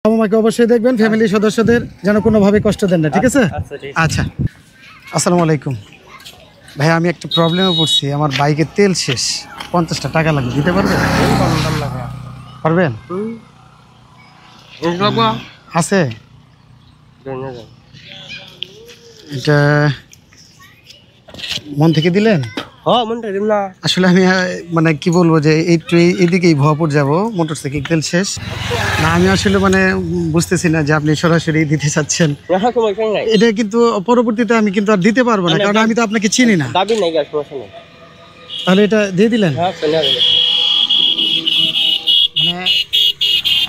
বাবা মাকে অবশ্যই দেখবেন, ফ্যামিলি সদস্যদের যেন কোনোভাবে কষ্ট দেন না, ঠিক আছে? আচ্ছা, আসসালামু আলাইকুম ভাই, আমি একটা প্রবলেমে পড়ছি। আমার বাইকের তেল শেষ, 50টা টাকা লাগবে, দিতে পারবেন? পারবেন? আছে এটা মন থেকে দিলেন? আসলে আমি মানে কি বলবো যে এইদিকেই ভরপুর যাব, মোটরসাইকেল তেল শেষ না। আমি আসলে মানে বুঝতেছি না যে আপনি সরাসরি দিতে চাচ্ছেন। এটা কিন্তু পরবর্তীতে আমি কিন্তু আর দিতে পারবো না, কারণ আমি তো আপনাকে চিনি না। তাহলে এটা দিয়ে দিলেন? মানে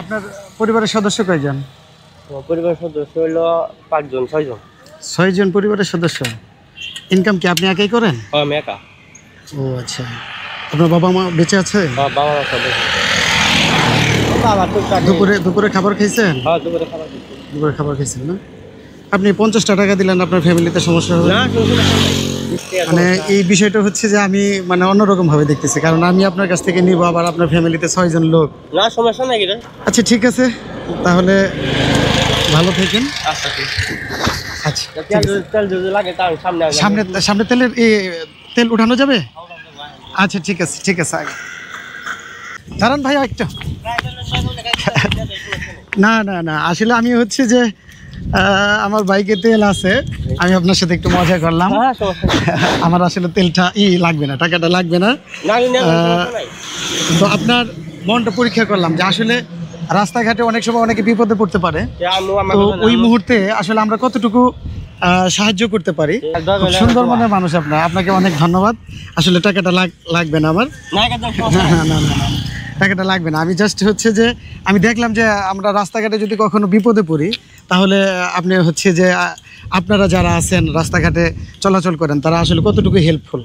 আপনার পরিবারের সদস্য কয়জন? পরিবারের সদস্য হলো 5 জন 6 জন। 6 জন পরিবারের সদস্য। ইনকাম কি আপনি একাই করেন? আমি একা। ও আচ্ছা, আপনার বাবা মা বেঁচে আছে? বাবা মা সব দুপুরে খাবার খাইছেন? হ্যাঁ, দুপুরে খাবার খাইছেন না? আপনি 50টা টাকা দিলেন, আপনার ফ্যামিলিতে সমস্যা হবে না? মানে এই বিষয়টা হচ্ছে যে আমি মানে অন্যরকম ভাবে দেখতেছি, কারণ আমি আপনার কাছ থেকে নিব, আবার আপনার ফ্যামিলিতে 6 জন লোক। না, সমস্যা নাই। আচ্ছা ঠিক আছে, তাহলে ভালো থাকেন। আচ্ছা, সামনে তেলের তেল উঠানো যাবে? আচ্ছা ঠিক আছে। দাঁড়ান ভাই একটা। না, আসলে আমি হচ্ছে যে আমার বাইকে তেল আছে, আমি আপনার সাথে একটু মজা করলাম। আমার আসলে তেলটা লাগবে না, টাকাটা লাগবে না। তো আপনার মনটা পরীক্ষা করলাম যে আসলে রাস্তাঘাটে অনেক সময় অনেকে বিপদে পড়তে পারে, তো ওই মুহূর্তে আসলে আমরা কতটুকু সাহায্য করতে পারি। খুব সুন্দর মনের মানুষ আপনাকে অনেক ধন্যবাদ। আসলে টাকাটা লাগবে না আমার, না, টাকাটা লাগবে না। আমি জাস্ট হচ্ছে যে আমি দেখলাম যে আমরা রাস্তাঘাটে যদি কখনো বিপদে পড়ি, তাহলে আপনি হচ্ছে যে আপনারা যারা আছেন রাস্তাঘাটে চলাচল করেন, তারা আসলে কতটুকু হেল্পফুল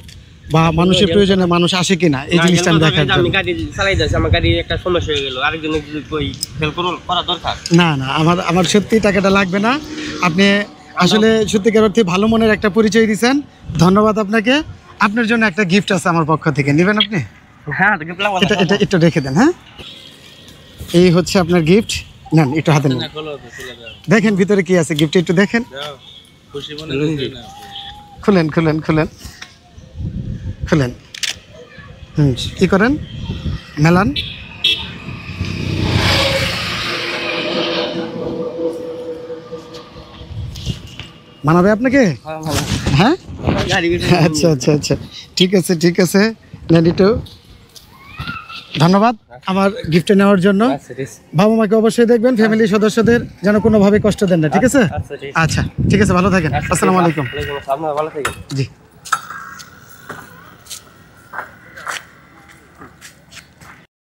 বা মানুষের প্রয়োজনে মানুষ আসে কিনা, এই জিনিসটা আমি দেখার জন্য। আমি গাড়ি চালাই যাচ্ছি, আমার গাড়ির একটা সমস্যা হয়ে গেল, আরেকজনের হেল্প করা দরকার। না, আমার সত্যি টাকাটা লাগবে না। আপনি আসলে সত্যিকার অর্থে ভালো মনের একটা পরিচয় দিয়েছেন, ধন্যবাদ আপনাকে। আপনার জন্য একটা গিফট আছে আমার পক্ষ থেকে, নেবেন আপনি? হ্যাঁ, এটা একটু রেখে দেন। হ্যাঁ, এই হচ্ছে আপনার গিফট, নেন একটু হাতে নেন, দেখেন ভিতরে কি আছে, গিফট একটু দেখেন। খুলেন। কি করেন, মেলান। মানাবে আপনাকে? হ্যাঁ, আচ্ছা, ঠিক আছে, নেন একটু। ধন্যবাদ আমার গিফট নেওয়ার জন্য। বাবা মাকে অবশ্যই দেখবেন, ফ্যামিলি সদস্যদের যেন কোনোভাবে কষ্ট দেন না, ঠিক আছে? আচ্ছা ঠিক আছে, ভালো থাকেন। আসসালামু আলাইকুম। ভালো থাকেন। জি।